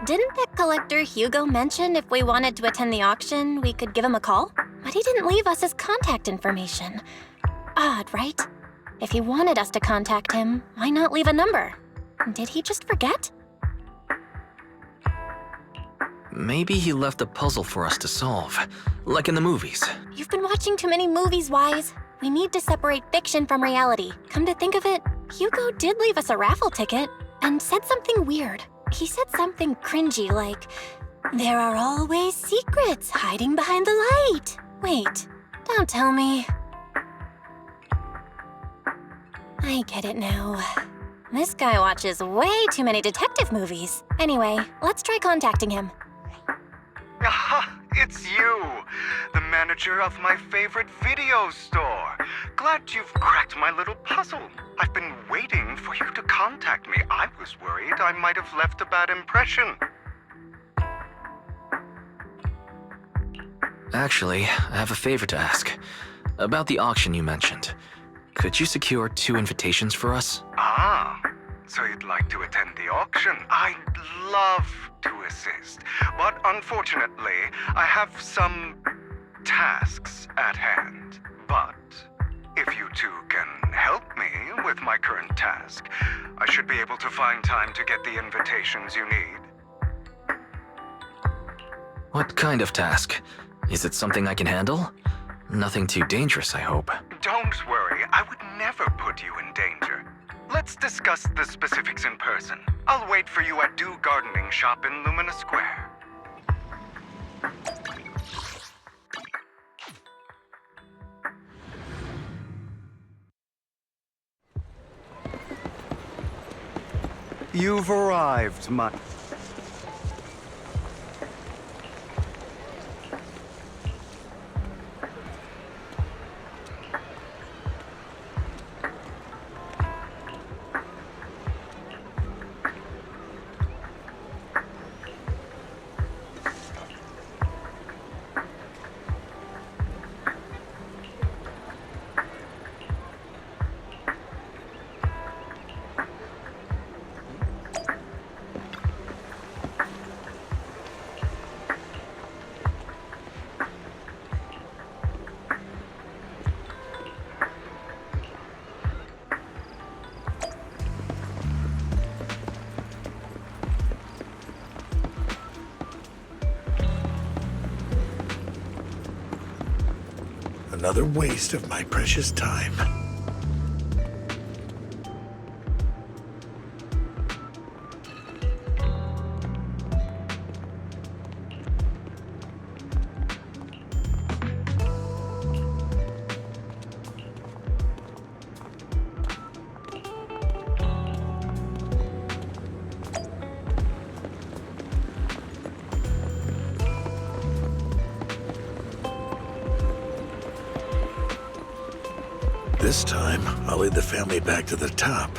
Didn't that collector Hugo mention if we wanted to attend the auction, we could give him a call? But he didn't leave us his contact information. Odd, right? If he wanted us to contact him, why not leave a number? Did he just forget? Maybe he left a puzzle for us to solve, like in the movies. You've been watching too many movies, Wise. We need to separate fiction from reality. Come to think of it, Hugo did leave us a raffle ticket and said something weird. He said something cringy like, "There are always secrets hiding behind the light." Wait, don't tell me. I get it now. This guy watches way too many detective movies. Anyway, let's try contacting him. Aha, it's you, the manager of my favorite video store. Glad you've cracked my little puzzle. I've been waiting for you to contact me. I was worried I might have left a bad impression. Actually, I have a favor to ask. About the auction you mentioned. Could you secure 2 invitations for us? Ah, so you'd like to attend the auction? I'd love to assist, but unfortunately, I have some tasks at hand. But if you two can help me with my current task, I should be able to find time to get the invitations you need. What kind of task? Is it something I can handle? Nothing too dangerous, I hope. Don't worry, I would never put you in danger. Let's discuss the specifics in person. I'll wait for you at Do Gardening Shop in Lumina Square. You've arrived, my... Another waste of my precious time. This time, I'll lead the family back to the top.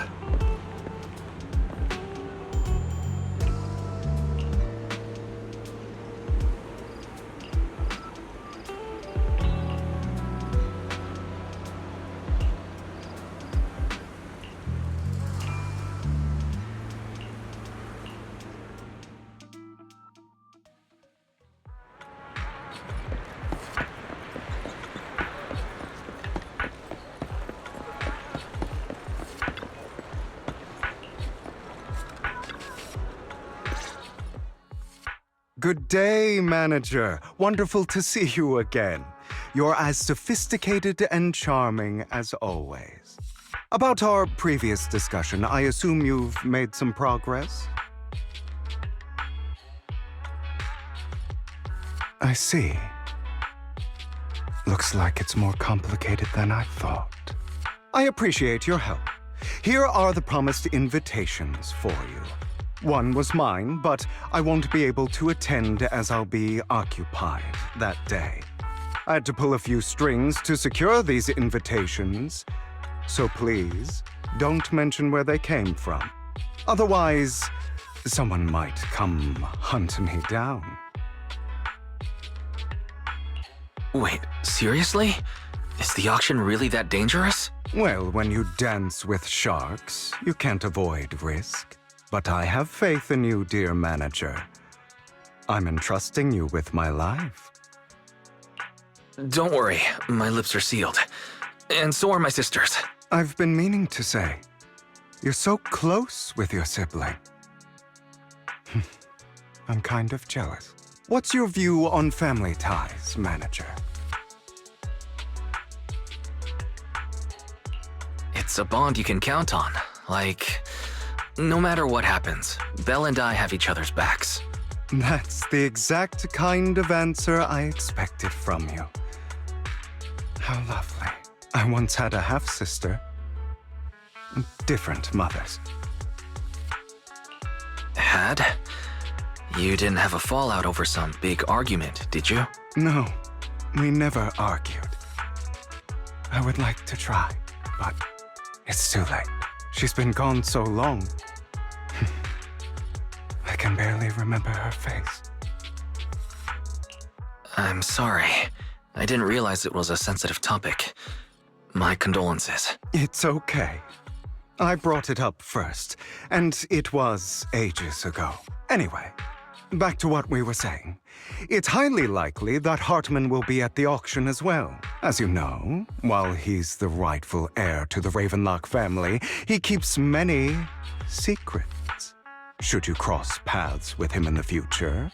Good day, manager. Wonderful to see you again. You're as sophisticated and charming as always. About our previous discussion, I assume you've made some progress? I see. Looks like it's more complicated than I thought. I appreciate your help. Here are the promised invitations for you. One was mine, but I won't be able to attend as I'll be occupied that day. I had to pull a few strings to secure these invitations, so please, don't mention where they came from. Otherwise, someone might come hunt me down. Wait, seriously? Is the auction really that dangerous? Well, when you dance with sharks, you can't avoid risk. but I have faith in you, dear manager. I'm entrusting you with my life. Don't worry, my lips are sealed. And so are my sisters. I've been meaning to say, you're so close with your sibling. I'm kind of jealous. What's your view on family ties, manager? It's a bond you can count on. Like, no matter what happens, Belle and I have each other's backs. That's the exact kind of answer I expected from you. How lovely. I once had a half-sister. Different mothers. Had? You didn't have a fallout over some big argument, did you? No, we never argued. I would like to try, but it's too late. She's been gone so long. I can barely remember her face. I'm sorry. I didn't realize it was a sensitive topic. My condolences. It's okay. I brought it up first, and it was ages ago. Anyway, back to what we were saying. It's highly likely that Hartman will be at the auction as well. As you know, while he's the rightful heir to the Ravenlock family, he keeps many secrets. Should you cross paths with him in the future,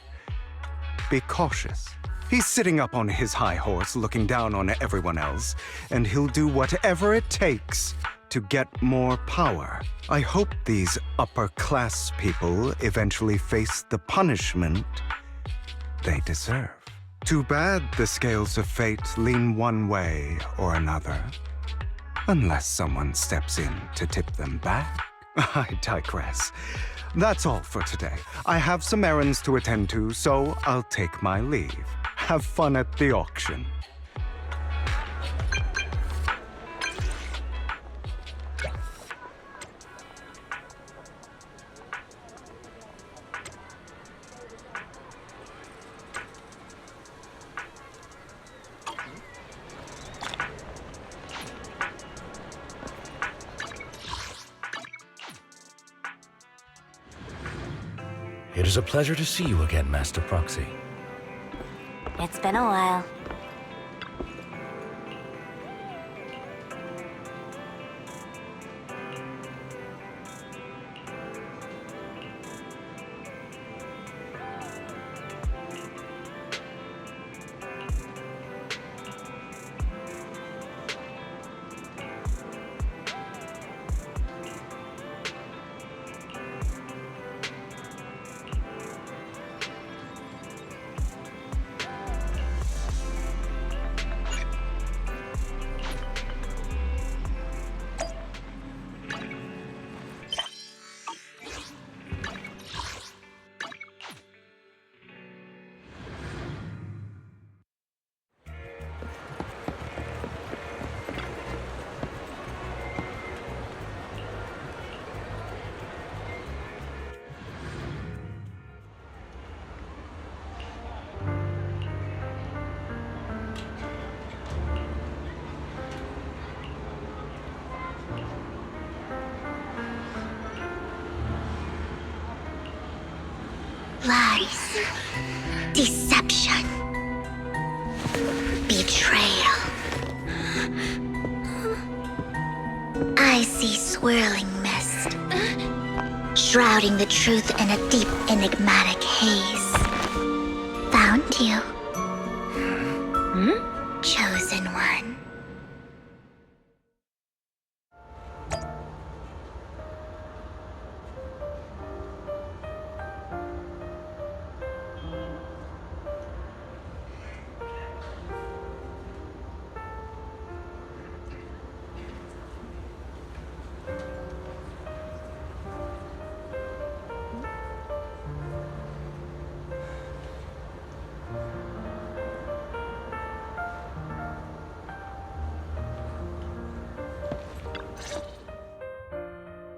be cautious. He's sitting up on his high horse looking down on everyone else, and he'll do whatever it takes to get more power. I hope these upper-class people eventually face the punishment they deserve. Too bad the scales of fate lean one way or another, unless someone steps in to tip them back. I digress. That's all for today. I have some errands to attend to, so I'll take my leave. Have fun at the auction. It is a pleasure to see you again, Master Proxy. It's been a while. Lies. Deception. Betrayal. I see swirling mist, shrouding the truth in a deep, enigmatic haze. Found you. Chosen one.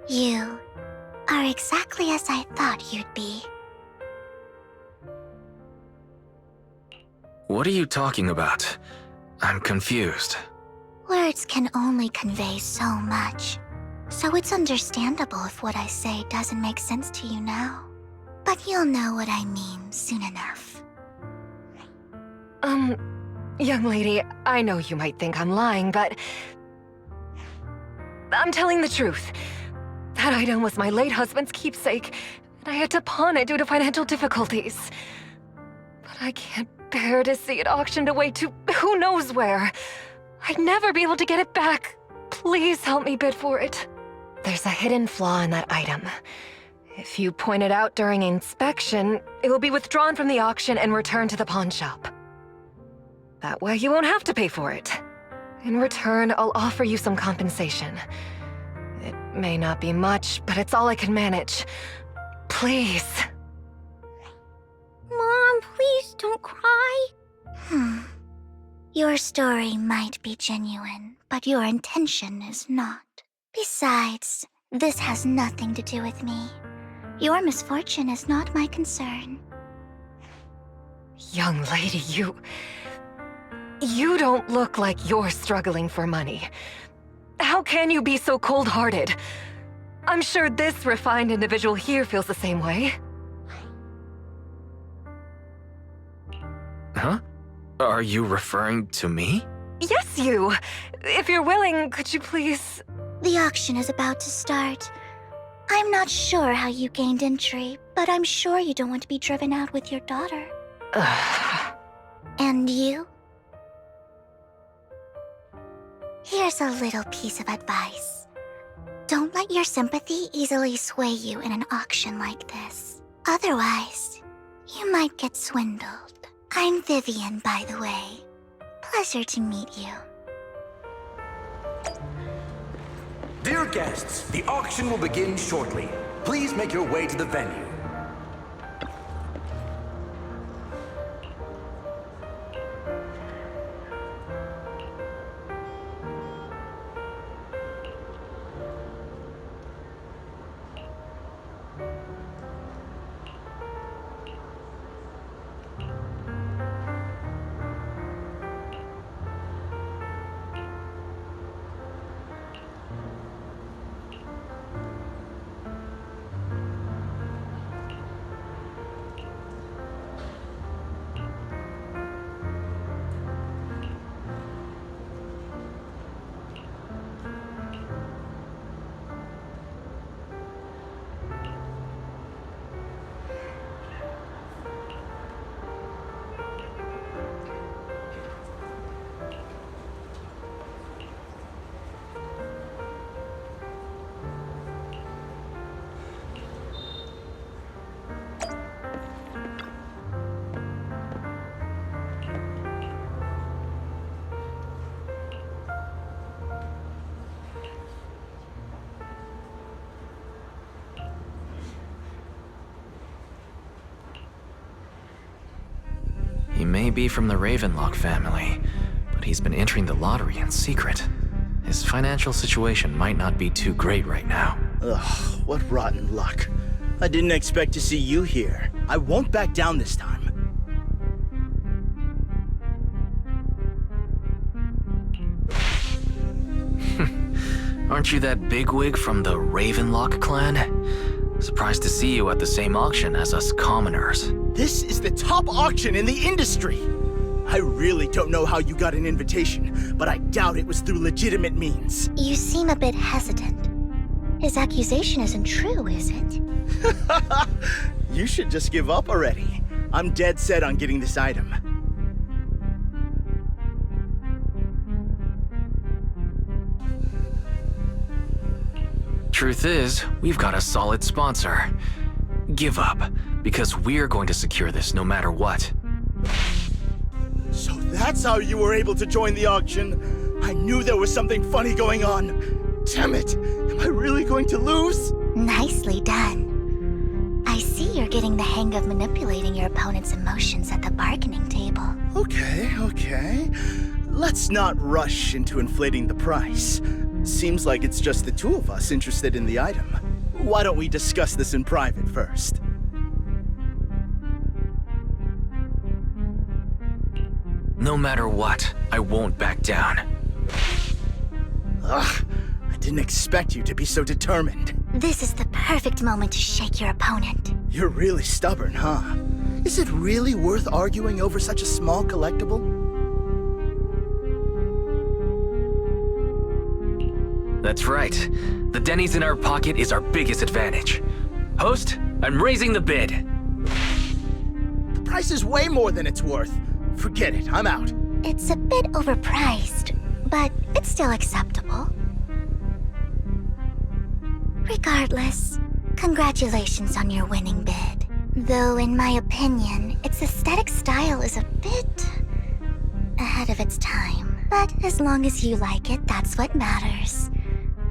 You are exactly as I thought you'd be. What are you talking about? I'm confused. Words can only convey so much. So it's understandable if what I say doesn't make sense to you now. But you'll know what I mean soon enough. Young lady, I know you might think I'm lying, but I'm telling the truth. That item was my late husband's keepsake, and I had to pawn it due to financial difficulties. But I can't bear to see it auctioned away to who knows where. I'd never be able to get it back. Please help me bid for it. There's a hidden flaw in that item. If you point it out during inspection, it will be withdrawn from the auction and returned to the pawn shop. That way you won't have to pay for it. In return, I'll offer you some compensation. It may not be much, but it's all I can manage. Please. Mom, please don't cry. Your story might be genuine, but your intention is not. Besides, this has nothing to do with me. Your misfortune is not my concern. Young lady, You don't look like you're struggling for money. How can you be so cold-hearted? I'm sure this refined individual here feels the same way. Huh? Are you referring to me? Yes, you. If you're willing, could you please... The auction is about to start. I'm not sure how you gained entry, but I'm sure you don't want to be driven out with your daughter. And you? Here's a little piece of advice. Don't let your sympathy easily sway you in an auction like this. Otherwise, you might get swindled. I'm Vivian, by the way. Pleasure to meet you. Dear guests, the auction will begin shortly. Please make your way to the venue. He may be from the Ravenlock family, but he's been entering the lottery in secret. His financial situation might not be too great right now. Ugh, what rotten luck. I didn't expect to see you here. I won't back down this time. Aren't you that bigwig from the Ravenlock clan? Surprised to see you at the same auction as us commoners. This is the top auction in the industry. I really don't know how you got an invitation, but I doubt it was through legitimate means. You seem a bit hesitant. His accusation isn't true, is it? You should just give up already. I'm dead set on getting this item. Truth is, we've got a solid sponsor. Give up, because we're going to secure this no matter what. So that's how you were able to join the auction? I knew there was something funny going on. Damn it, am I really going to lose? Nicely done. I see you're getting the hang of manipulating your opponent's emotions at the bargaining table. Okay. Let's not rush into inflating the price. Seems like it's just the two of us interested in the item. Why don't we discuss this in private first? No matter what, I won't back down. Ugh, I didn't didn't expect you to be so determined. This is the perfect moment to shake your opponent. You're really stubborn, huh? Is it really worth arguing over such a small collectible? That's right. The Denny's in our pocket is our biggest advantage. Host, I'm raising the bid. The price is way more than it's worth. Forget it, I'm out. It's a bit overpriced, but it's still acceptable. Regardless, congratulations on your winning bid. Though in my opinion, its aesthetic style is a bit ahead of its time. But as long as you like it, that's what matters.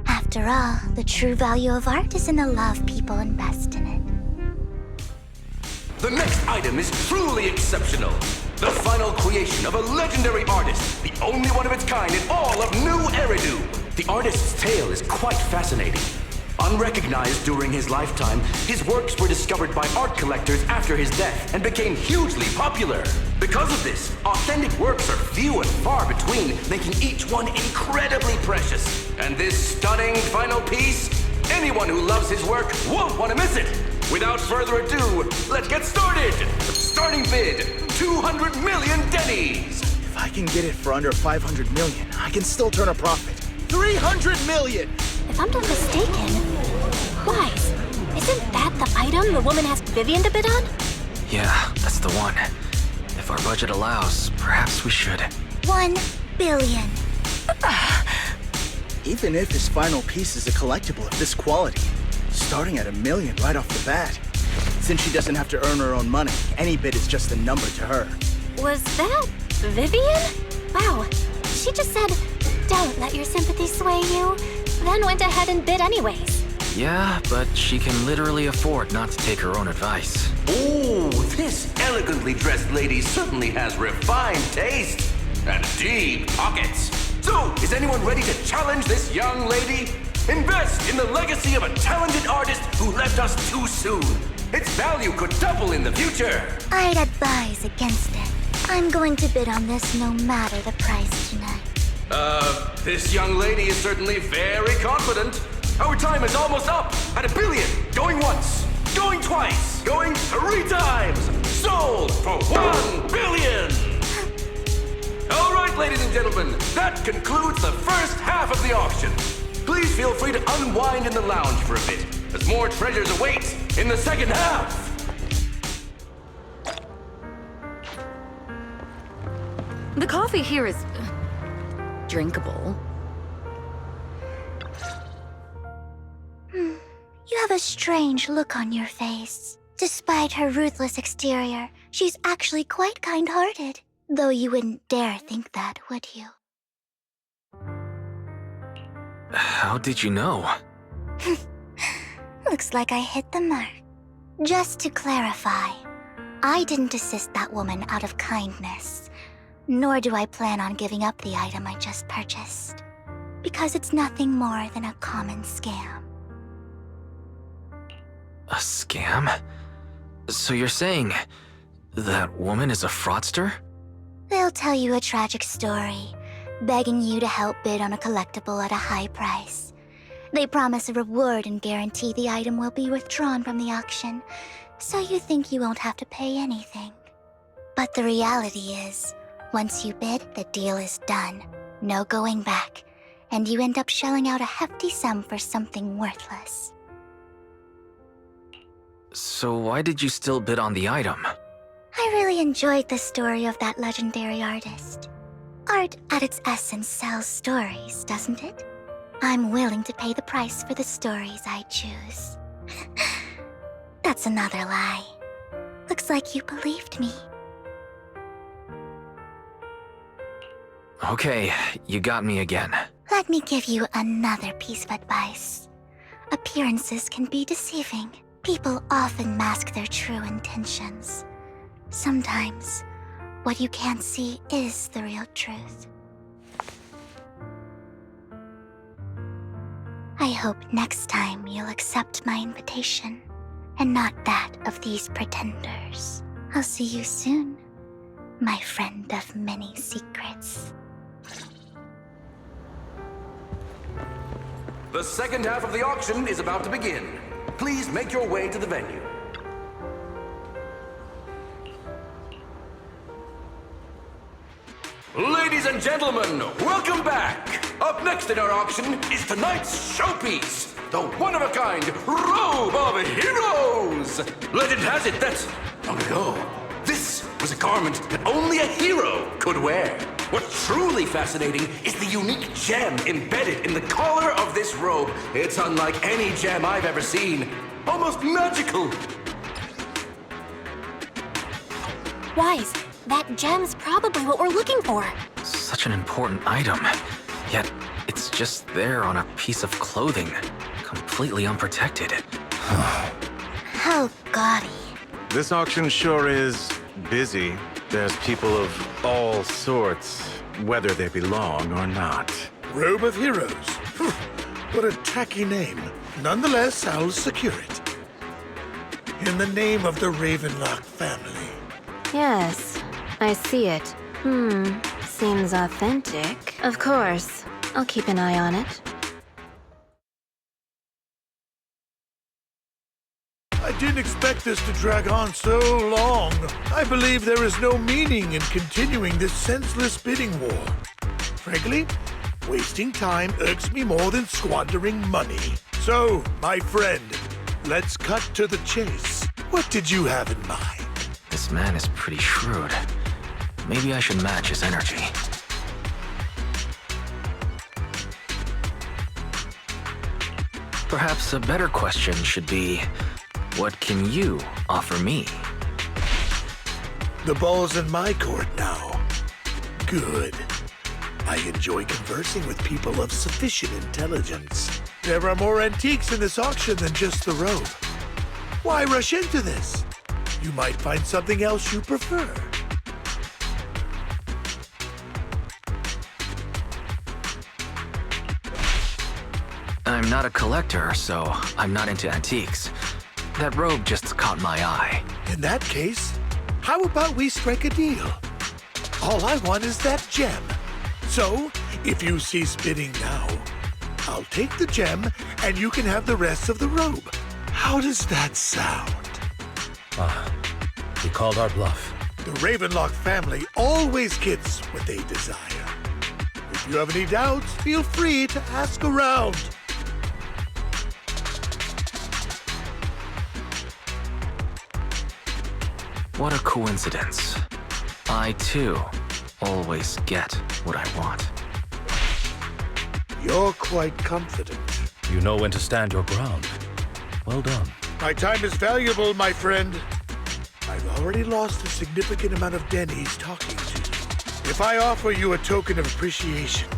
After all, the true value of art is in the love people invest in it. The next item is truly exceptional. The final creation of a legendary artist, the only one of its kind in all of New Eridu. The artist's tale is quite fascinating. Unrecognized during his lifetime, his works were discovered by art collectors after his death and became hugely popular. Because of this, authentic works are few and far between, making each one incredibly precious. And this stunning final piece, anyone who loves his work won't want to miss it. Without further ado, let's get started! Starting bid, 200 million Denny's! If I can get it for under 500 million, I can still turn a profit. 300 million! If I'm not mistaken, Wise, isn't that the item the woman asked Vivian to bid on? Yeah, that's the one. If our budget allows, perhaps we should. 1 billion. Even if his final piece is a collectible of this quality, starting at $1 million right off the bat. Since she doesn't have to earn her own money, any bid is just a number to her. Was that Vivian? Wow, she just said, "Don't let your sympathy sway you," then went ahead and bid anyways. Yeah, but she can literally afford not to take her own advice. Ooh, this elegantly dressed lady certainly has refined taste and deep pockets. So, is anyone ready to challenge this young lady? Invest in the legacy of a talented artist who left us too soon. Its value could double in the future. I'd advise against it. I'm going to bid on this no matter the price tonight. This young lady is certainly very confident. Our time is almost up at $1 billion. Going once, going twice, going 3 times. Sold for $1 billion. All right, ladies and gentlemen, that concludes the first half of the auction. Please feel free to unwind in the lounge for a bit, as more treasures await in the second half. The coffee here is drinkable. You have a strange look on your face. Despite her ruthless exterior, she's actually quite kind-hearted. Though you wouldn't dare think that, would you? How did you know? Looks like I hit the mark. Just to clarify, I didn't assist that woman out of kindness, nor do I plan on giving up the item I just purchased, because it's nothing more than a common scam. A scam? So you're saying that woman is a fraudster? They'll tell you a tragic story, begging you to help bid on a collectible at a high price. They promise a reward and guarantee the item will be withdrawn from the auction, so you think you won't have to pay anything. But the reality is, once you bid, the deal is done. No going back, and you end up shelling out a hefty sum for something worthless. So why did you still bid on the item? I really enjoyed the story of that legendary artist. Art at its essence sells stories, doesn't it? I'm willing to pay the price for the stories I choose. That's another lie. Looks like you believed me. Okay, you got me again. Let me give you another piece of advice. Appearances can be deceiving. People often mask their true intentions. Sometimes, what you can't see is the real truth. I hope next time you'll accept my invitation, and not that of these pretenders. I'll see you soon, my friend of many secrets. The second half of the auction is about to begin. Please make your way to the venue. Ladies and gentlemen, welcome back! Up next in our auction is tonight's showpiece, the one-of-a-kind Robe of Heroes! Legend has it that, long ago, this was a garment that only a hero could wear. What's truly fascinating is the unique gem embedded in the collar of this robe. It's unlike any gem I've ever seen. Almost magical. Wise, that gem's probably what we're looking for. Such an important item, yet it's just there on a piece of clothing, completely unprotected. How gaudy. This auction sure is busy. There's people of all sorts, whether they belong or not. Robe of Heroes. What a tacky name. Nonetheless, I'll secure it. In the name of the Ravenlock family. Yes, I see it. Seems authentic. Of course. I'll keep an eye on it. I didn't expect this to drag on so long. I believe there is no meaning in continuing this senseless bidding war. Frankly, wasting time irks me more than squandering money. So, my friend, let's cut to the chase. What did you have in mind? This man is pretty shrewd. Maybe I should match his energy. Perhaps a better question should be, what can you offer me? The ball's in my court now. Good. I enjoy conversing with people of sufficient intelligence. There are more antiques in this auction than just the robe. Why rush into this? You might find something else you prefer. I'm not a collector, so I'm not into antiques. That robe just caught my eye. In that case, how about we strike a deal? All I want is that gem. So, if you cease bidding now, I'll take the gem and you can have the rest of the robe. How does that sound? He called our bluff. The Ravenlock family always gets what they desire. If you have any doubts, feel free to ask around. What a coincidence. I, too, always get what I want. You're quite confident. You know when to stand your ground. Well done. My time is valuable, my friend. I've already lost a significant amount of Denny's talking to you. If I offer you a token of appreciation,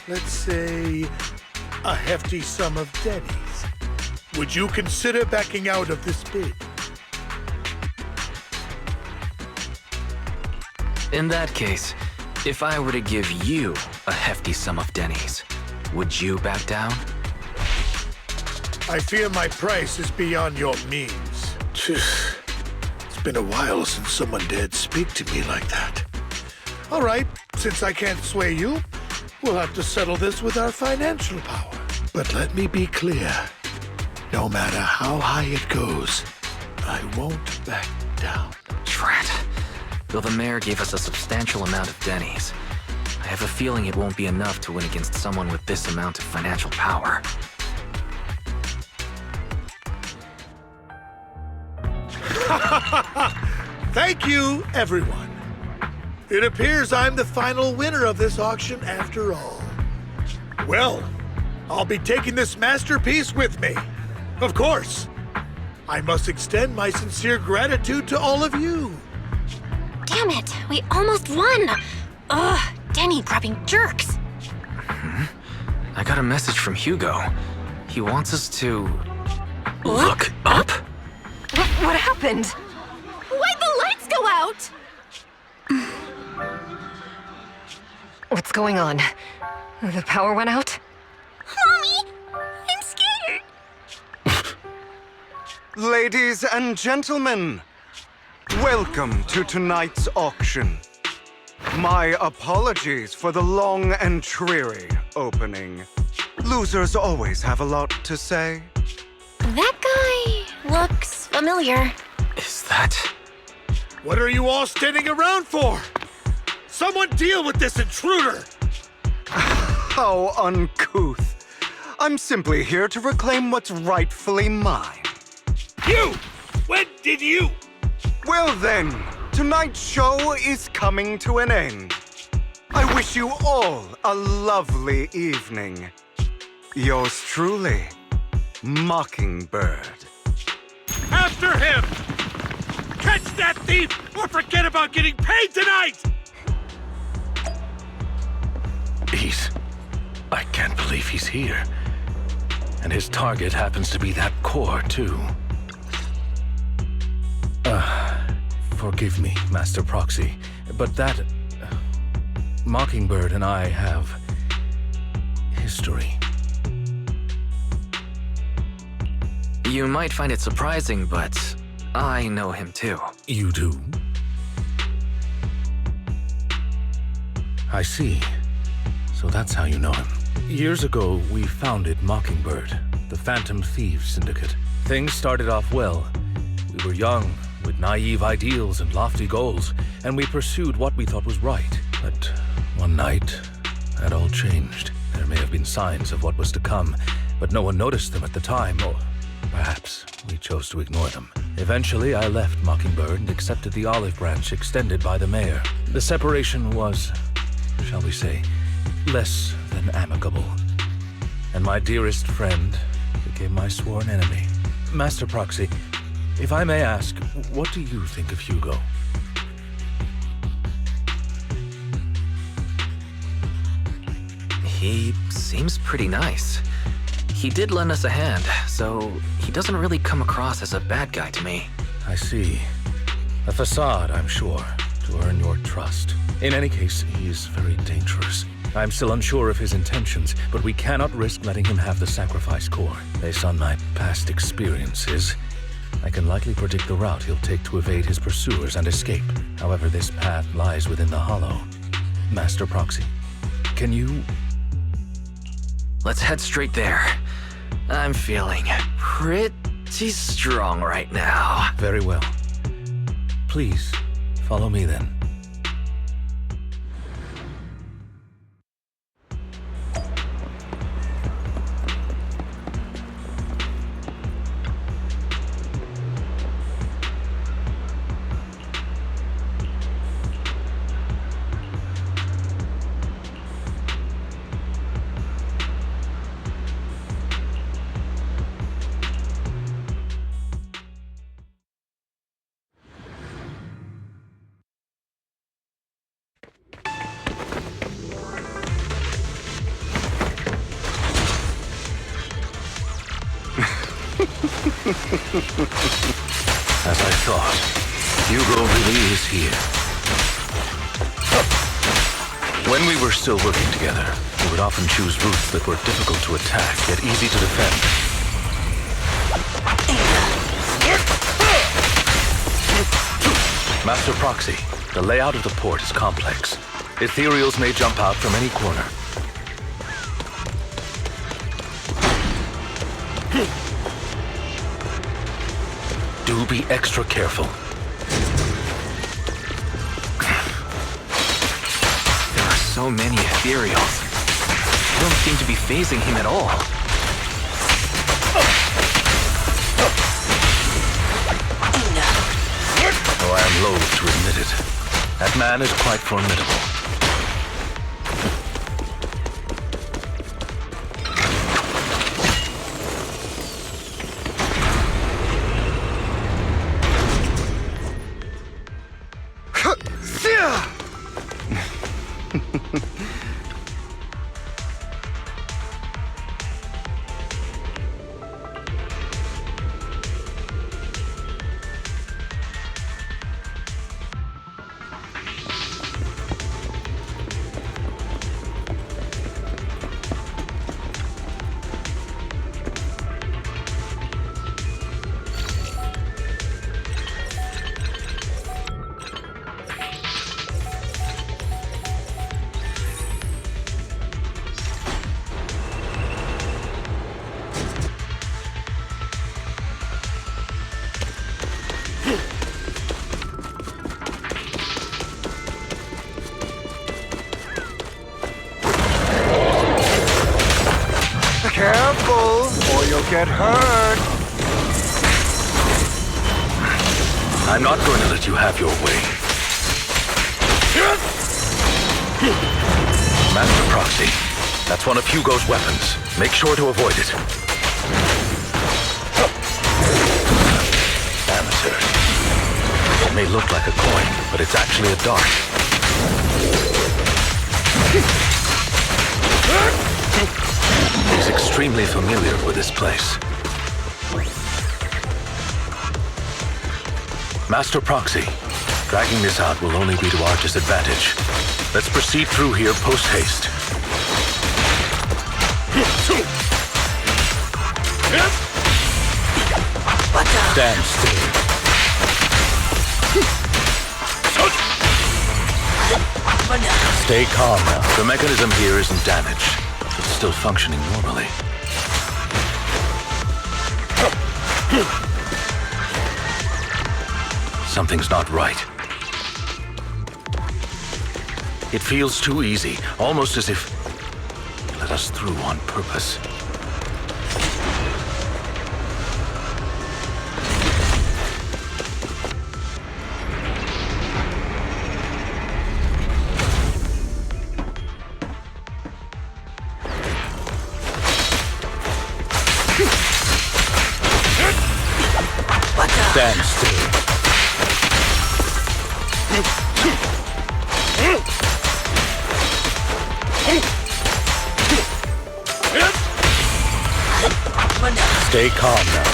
let's say a hefty sum of Denny's, would you consider backing out of this bid? In that case, if I were to give you a hefty sum of Denny's, would you back down? I fear my price is beyond your means. It's been a while since someone dared speak to me like that. All right, since I can't sway you, we'll have to settle this with our financial power. But let me be clear. No matter how high it goes, I won't back down. Drat. Though the mayor gave us a substantial amount of Denny's, I have a feeling it won't be enough to win against someone with this amount of financial power. Thank you, everyone. It appears I'm the final winner of this auction after all. Well, I'll be taking this masterpiece with me. Of course. I must extend my sincere gratitude to all of you. Damn it, we almost won! Ugh, Denny grabbing jerks. I got a message from Hugo. He wants us to... look up? What happened? Why'd the lights go out? What's going on? The power went out? Mommy, I'm scared. Ladies and gentlemen, welcome to tonight's auction. My apologies for the long and dreary opening. Losers always have a lot to say. That guy looks familiar. Is that... What are you all standing around for? Someone deal with this intruder! How uncouth. I'm simply here to reclaim what's rightfully mine. You! When did you? Well then, tonight's show is coming to an end. I wish you all a lovely evening. Yours truly, Mockingbird. After him! Catch that thief or forget about getting paid tonight! I can't believe he's here. And his target happens to be that core, too. Forgive me, Master Proxy, but that... Mockingbird and I have... history. You might find it surprising, but I know him too. You do? I see. So that's how you know him. Years ago, we founded Mockingbird, the Phantom Thieves Syndicate. Things started off well. We were young, with naive ideals and lofty goals, and we pursued what we thought was right. But one night, that all changed. There may have been signs of what was to come, but no one noticed them at the time, or perhaps we chose to ignore them. Eventually, I left Mockingbird and accepted the olive branch extended by the mayor. The separation was, shall we say, less than amicable. And my dearest friend became my sworn enemy. Master Proxy, if I may ask, what do you think of Hugo? He seems pretty nice. He did lend us a hand, so he doesn't really come across as a bad guy to me. I see. A facade, I'm sure, to earn your trust. In any case, he is very dangerous. I'm still unsure of his intentions, but we cannot risk letting him have the sacrifice core. Based on my past experiences, I can likely predict the route he'll take to evade his pursuers and escape. However, this path lies within the Hollow. Master Proxy, can you... Let's head straight there. I'm feeling pretty strong right now. Very well. Please, follow me then. As I thought, Hugo really is here. When we were still working together, we would often choose routes that were difficult to attack, yet easy to defend. Master Proxy, the layout of the port is complex. Ethereals may jump out from any corner. Do be extra careful. There are so many ethereals. They don't seem to be phasing him at all. Though I am loath to admit it, that man is quite formidable. You'll get hurt. I'm not going to let you have your way. Master Proxy, that's one of Hugo's weapons. Make sure to avoid it. Amateur. It may look like a coin, but it's actually a dart. He's extremely familiar with this place. Master Proxy, dragging this out will only be to our disadvantage. Let's proceed through here post-haste. Stand still. Stay calm now. The mechanism here isn't damaged. It's still functioning normally. Something's not right. It feels too easy, almost as if it let us through on purpose. Stand still. Stay calm now.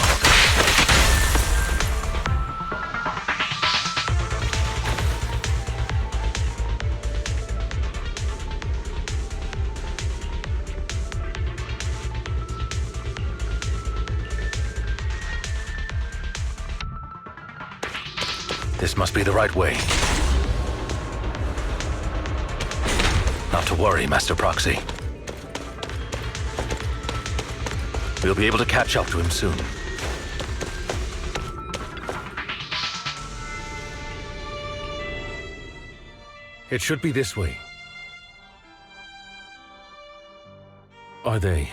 This must be the right way. Not to worry, Master Proxy. We'll be able to catch up to him soon. It should be this way. Are they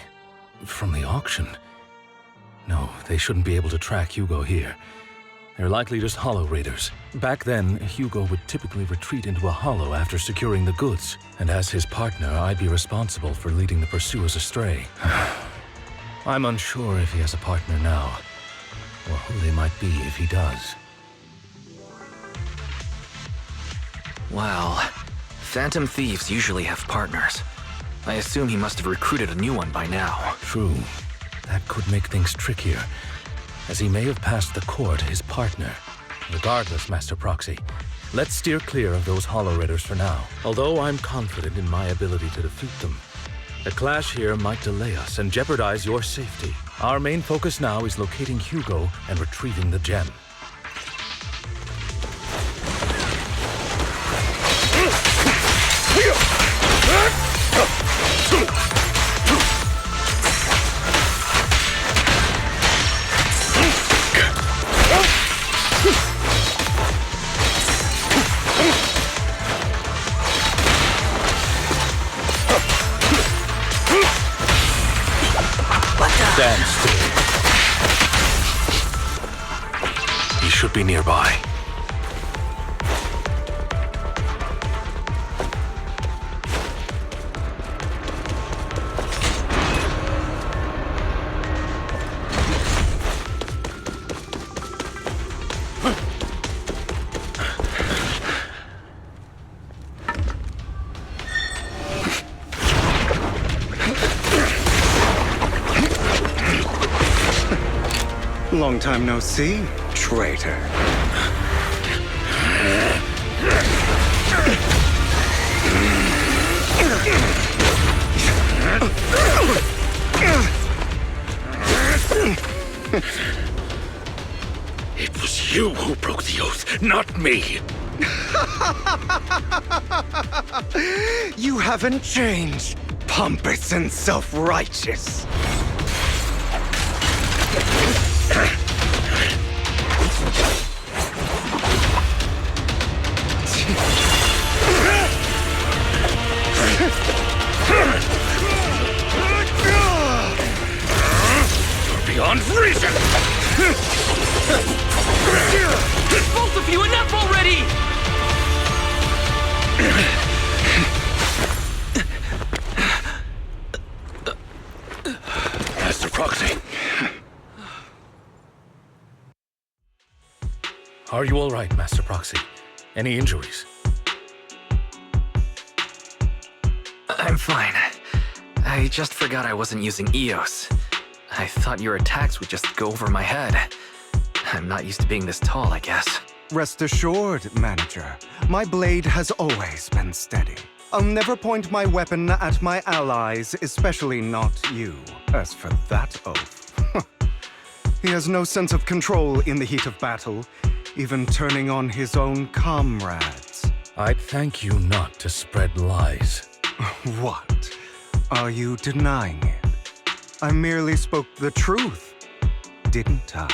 from the auction? No, they shouldn't be able to track Hugo here. They're likely just hollow raiders. Back then, Hugo would typically retreat into a hollow after securing the goods, and as his partner, I'd be responsible for leading the pursuers astray. I'm unsure if he has a partner now, or who they might be if he does. Wow. Phantom thieves usually have partners. I assume he must have recruited a new one by now. True. That could make things trickier, as he may have passed the core to his partner. Regardless, Master Proxy, let's steer clear of those hollow raiders for now. Although I'm confident in my ability to defeat them, the clash here might delay us and jeopardize your safety. Our main focus now is locating Hugo and retrieving the gem. Stand still. He should be nearby. Long time no see, traitor. It was you who broke the oath, not me. You haven't changed, pompous and self-righteous. reason! Both of you, enough already! Master Proxy. Are you all right, Master Proxy? Any injuries? I'm fine. I just forgot I wasn't using EOS. I thought your attacks would just go over my head. I'm not used to being this tall, I guess. Rest assured, Manager. My blade has always been steady. I'll never point my weapon at my allies, especially not you. As for that oath, he has no sense of control in the heat of battle, even turning on his own comrades. I'd thank you not to spread lies. What? Are you denying it? I merely spoke the truth, didn't I?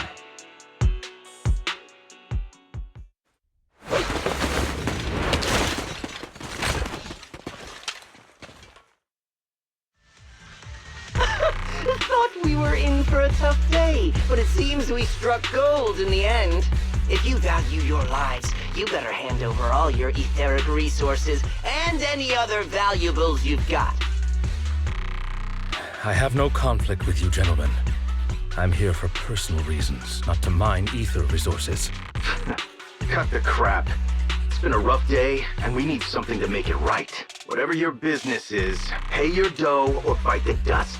Thought we were in for a tough day, but it seems we struck gold in the end. If you value your lives, you better hand over all your etheric resources and any other valuables you've got. I have no conflict with you, gentlemen. I'm here for personal reasons, not to mine ether resources. Cut the crap. It's been a rough day, and we need something to make it right. Whatever your business is, pay your dough or bite the dust.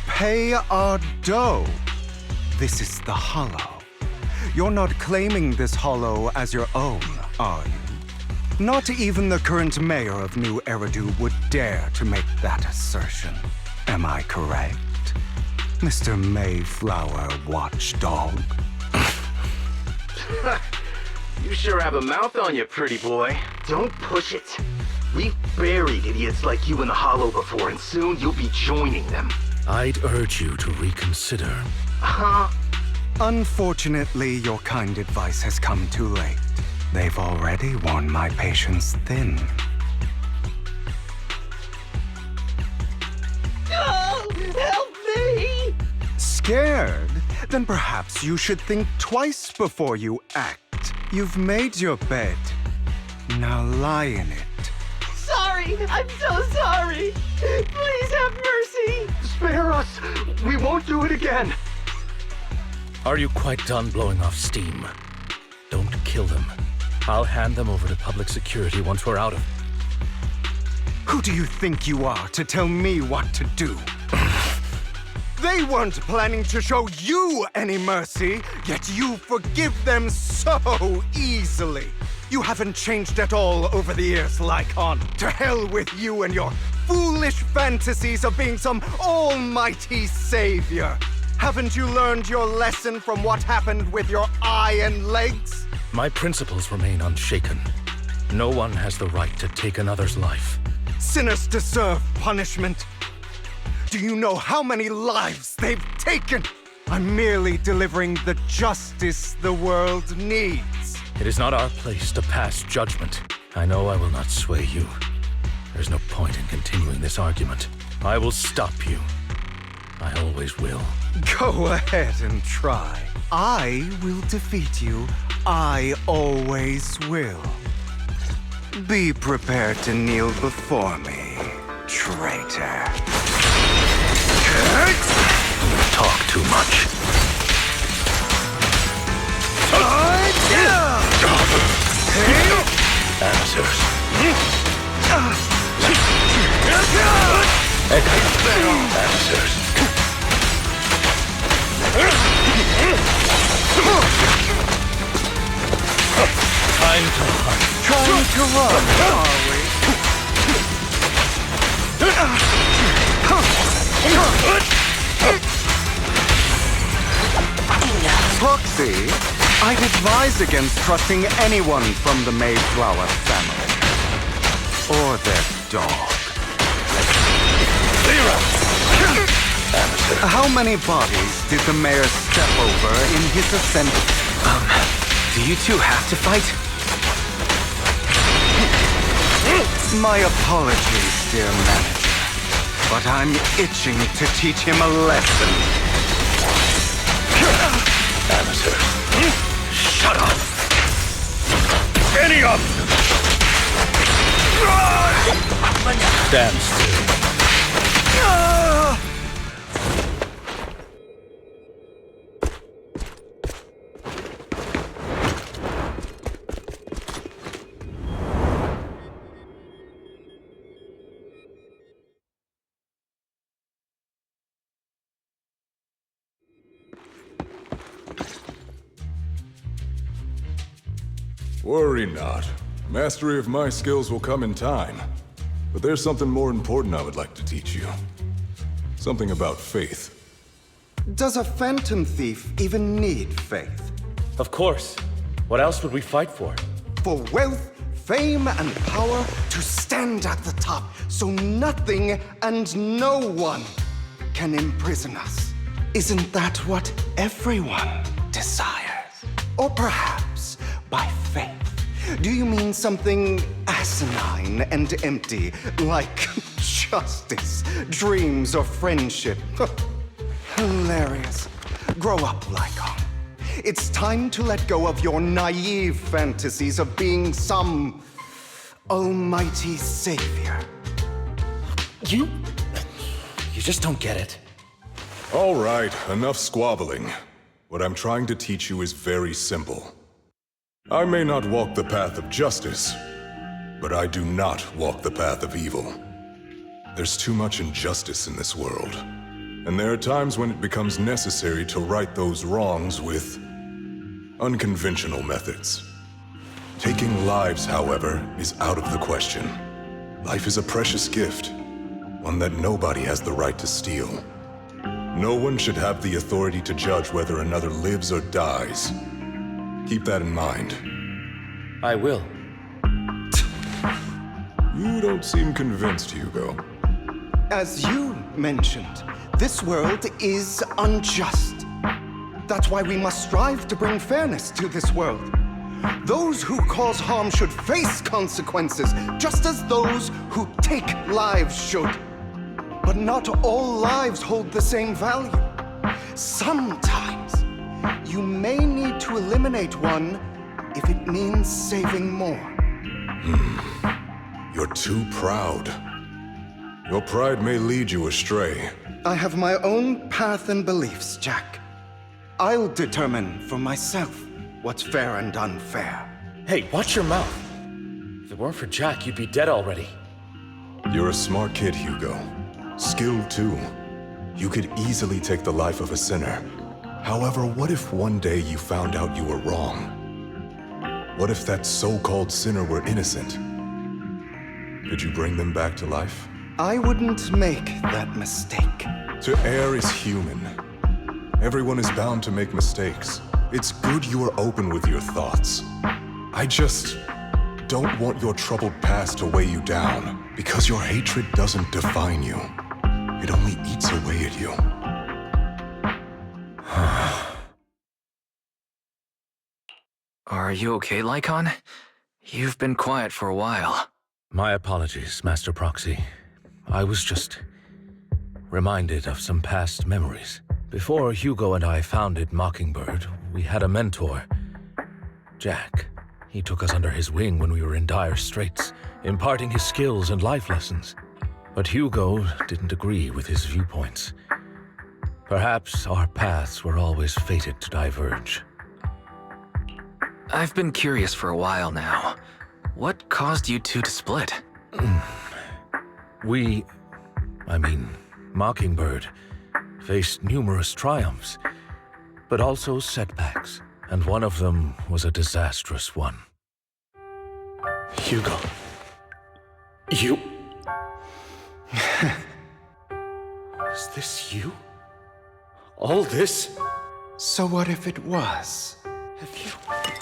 Pay our dough. This is the Hollow. You're not claiming this Hollow as your own, are you? Not even the current mayor of New Eridu would dare to make that assertion. Am I correct, Mr. Mayflower Watchdog? You sure have a mouth on you, pretty boy. Don't push it. We've buried idiots like you in the Hollow before, and soon you'll be joining them. I'd urge you to reconsider. Huh? Unfortunately, your kind advice has come too late. They've already worn my patience thin. Oh, help me! Scared? Then perhaps you should think twice before you act. You've made your bed. Now lie in it. Sorry, I'm so sorry. Please have mercy. Spare us! We won't do it again! Are you quite done blowing off steam? Don't kill them. I'll hand them over to public security once we're out of... Who do you think you are to tell me what to do? They weren't planning to show you any mercy, yet you forgive them so easily. You haven't changed at all over the years, Lycon. To hell with you and your foolish fantasies of being some almighty savior. Haven't you learned your lesson from what happened with your eye and legs? My principles remain unshaken. No one has the right to take another's life. Sinners deserve punishment. Do you know how many lives they've taken? I'm merely delivering the justice the world needs. It is not our place to pass judgment. I know I will not sway you. There's no point in continuing this argument. I will stop you. I always will. Go ahead and try. I will defeat you. I always will. Be prepared to kneel before me, traitor. Talk too much. Answers. Answers. Time to hunt. Trying to run, are we? Proxy, I'd advise against trusting anyone from the Mayflower family. Or their dog. How many bodies did the mayor step over in his ascent? Do you two have to fight? My apologies, dear manager. But I'm itching to teach him a lesson. Stand still. Worry not. Mastery of my skills will come in time. But there's something more important I would like to teach you. Something about faith. Does a phantom thief even need faith? Of course. What else would we fight for? For wealth, fame, and power to stand at the top so nothing and no one can imprison us. Isn't that what everyone desires? Or perhaps by faith. Do you mean something asinine and empty, like justice, dreams, or friendship? Hilarious. Grow up, Lycon. It's time to let go of your naive fantasies of being some almighty savior. You just don't get it. All right, enough squabbling. What I'm trying to teach you is very simple. I may not walk the path of justice, but I do not walk the path of evil. There's too much injustice in this world, and there are times when it becomes necessary to right those wrongs with unconventional methods. Taking lives, however, is out of the question. Life is a precious gift, one that nobody has the right to steal. No one should have the authority to judge whether another lives or dies. Keep that in mind. I will. You don't seem convinced, Hugo. As you mentioned, this world is unjust. That's why we must strive to bring fairness to this world. Those who cause harm should face consequences, just as those who take lives should. But not all lives hold the same value. Sometimes, you may need to eliminate one if it means saving more. You're too proud. Your pride may lead you astray. I have my own path and beliefs, Jack. I'll determine for myself what's fair and unfair. Hey, watch your mouth. If it weren't for Jack, you'd be dead already. You're a smart kid, Hugo. Skilled too. You could easily take the life of a sinner. However, what if one day you found out you were wrong? What if that so-called sinner were innocent? Could you bring them back to life? I wouldn't make that mistake. To err is human. Everyone is bound to make mistakes. It's good you are open with your thoughts. I just don't want your troubled past to weigh you down, because your hatred doesn't define you. It only eats away at you. Are you okay, Lycon? You've been quiet for a while. My apologies, Master Proxy. I was just reminded of some past memories. Before Hugo and I founded Mockingbird, we had a mentor, Jack. He took us under his wing when we were in dire straits, imparting his skills and life lessons. But Hugo didn't agree with his viewpoints. Perhaps our paths were always fated to diverge. I've been curious for a while now. What caused you two to split? Mockingbird, faced numerous triumphs, but also setbacks, and one of them was a disastrous one. Hugo, you... Is this you? All this? So what if it was? Have you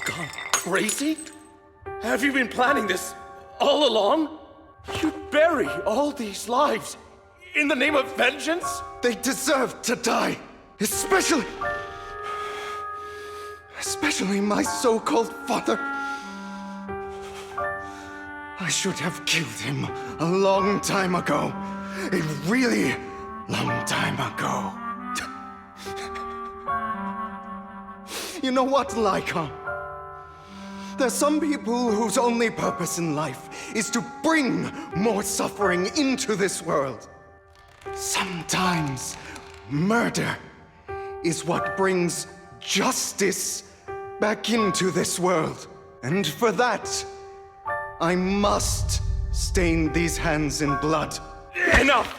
gone crazy? Have you been planning this all along? You'd bury all these lives in the name of vengeance? They deserve to die, especially my so-called father. I should have killed him a long time ago. A really long time ago. You know what, Lycon? There's some people whose only purpose in life is to bring more suffering into this world. Sometimes murder is what brings justice back into this world. And for that, I must stain these hands in blood. Enough!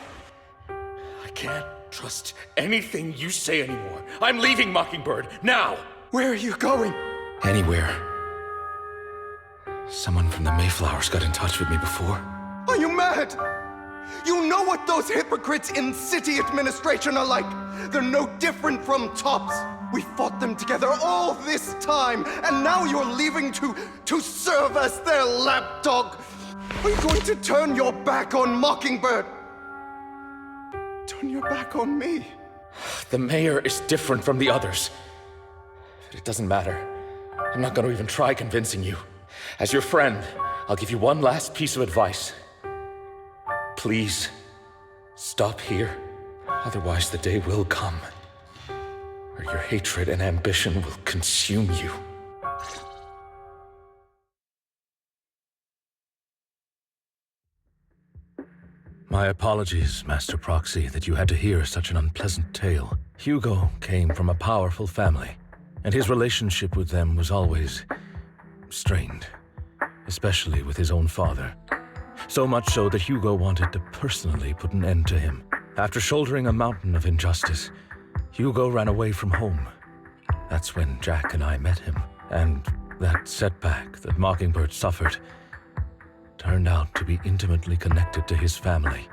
I can't trust anything you say anymore. I'm leaving Mockingbird, now! Where are you going? Anywhere. Someone from the Mayflowers got in touch with me before. Are you mad? You know what those hypocrites in city administration are like. They're no different from tops. We fought them together all this time, and now you're leaving to serve as their lapdog. Are you going to turn your back on Mockingbird? Turn your back on me? The mayor is different from the others. But it doesn't matter. I'm not going to even try convincing you. As your friend, I'll give you one last piece of advice. Please, stop here. Otherwise, the day will come where your hatred and ambition will consume you. My apologies, Master Proxy, that you had to hear such an unpleasant tale. Hugo came from a powerful family, and his relationship with them was always strained, especially with his own father. So much so that Hugo wanted to personally put an end to him. After shouldering a mountain of injustice, Hugo ran away from home. That's when Jack and I met him, and that setback that Mockingbird suffered turned out to be intimately connected to his family.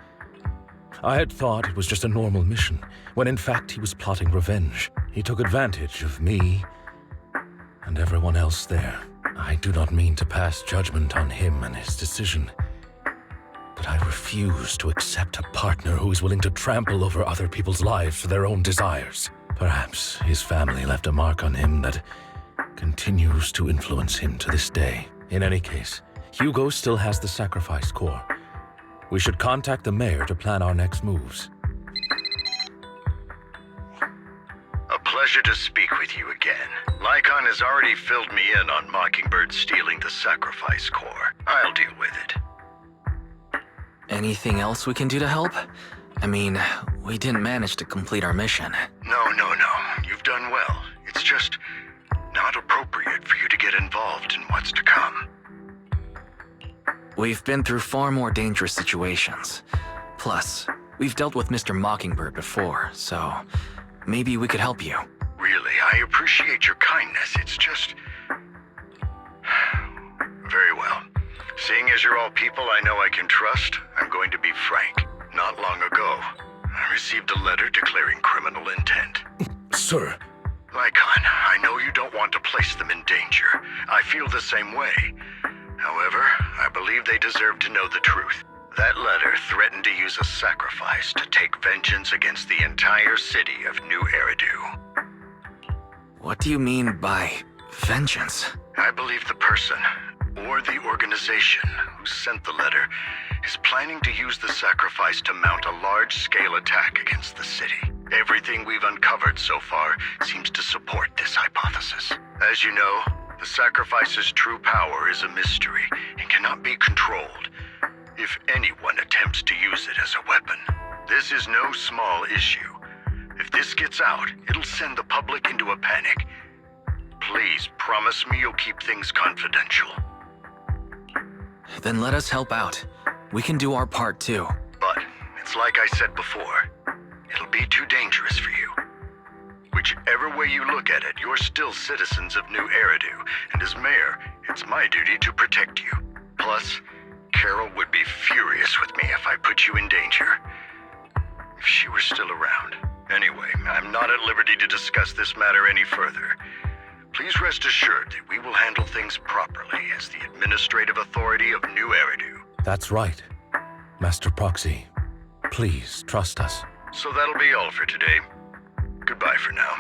I had thought it was just a normal mission, when in fact he was plotting revenge. He took advantage of me and everyone else there. I do not mean to pass judgment on him and his decision, but I refuse to accept a partner who is willing to trample over other people's lives for their own desires. Perhaps his family left a mark on him that continues to influence him to this day. In any case, Hugo still has the sacrifice core. We should contact the mayor to plan our next moves. A pleasure to speak with you again. Lycon has already filled me in on Mockingbird stealing the sacrifice core. I'll deal with it. Anything else we can do to help? I mean, we didn't manage to complete our mission. No. You've done well. It's just not appropriate for you to get involved in what's to come. We've been through far more dangerous situations. Plus, we've dealt with Mr. Mockingbird before, so maybe we could help you. Really, I appreciate your kindness. It's just... Very well. Seeing as you're all people I know I can trust, I'm going to be frank. Not long ago, I received a letter declaring criminal intent. Sir. Lycon, I know you don't want to place them in danger. I feel the same way. However, I believe they deserve to know the truth. That letter threatened to use a sacrifice to take vengeance against the entire city of New Eridu. What do you mean by vengeance? I believe the person, or the organization, who sent the letter is planning to use the sacrifice to mount a large-scale attack against the city. Everything we've uncovered so far seems to support this hypothesis. As you know, the sacrifice's true power is a mystery and cannot be controlled if anyone attempts to use it as a weapon. This is no small issue. If this gets out, it'll send the public into a panic. Please promise me you'll keep things confidential. Then let us help out. We can do our part too. But it's like I said before, it'll be too dangerous for you. Whichever way you look at it, you're still citizens of New Eridu, and as mayor, it's my duty to protect you. Plus, Carol would be furious with me if I put you in danger. If she were still around. Anyway, I'm not at liberty to discuss this matter any further. Please rest assured that we will handle things properly as the administrative authority of New Eridu. That's right. Master Proxy, please trust us. So that'll be all for today. Goodbye for now.